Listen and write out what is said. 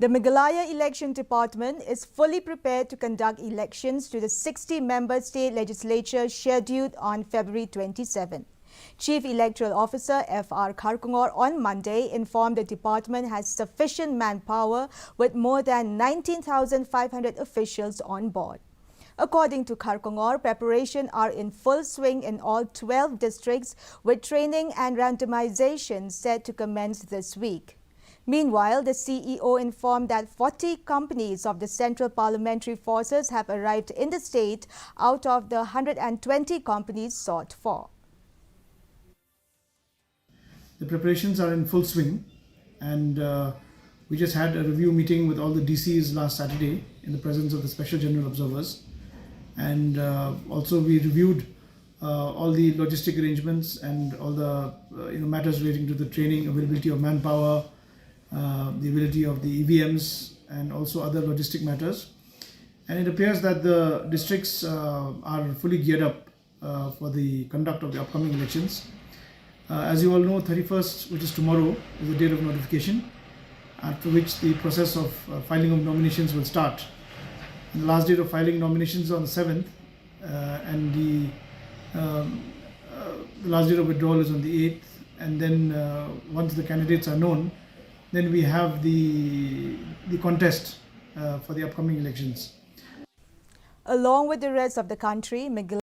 The Meghalaya Election Department is fully prepared to conduct elections to the 60-member state legislature scheduled on February 27. Chief Electoral Officer F.R. Kharkongor on Monday informed the department has sufficient manpower with more than 19,500 officials on board. According to Kharkongor, preparations are in full swing in all 12 districts with training and randomization set to commence this week. Meanwhile, the CEO informed that 40 companies of the Central Parliamentary Forces have arrived in the state out of the 120 companies sought for. The preparations are in full swing, and we just had a review meeting with all the DCs last Saturday in the presence of the Special General Observers, and also we reviewed all the logistic arrangements and all the matters relating to the training, availability of manpower, the ability of the EVMs, and also other logistic matters. And it appears that the districts are fully geared up for the conduct of the upcoming elections. As you all know, 31st, which is tomorrow, is the date of notification, after which the process of filing of nominations will start. And the last date of filing nominations is on the 7th, and the last date of withdrawal is on the 8th. And then once the candidates are known, then we have the contest for the upcoming elections. Along with the rest of the country,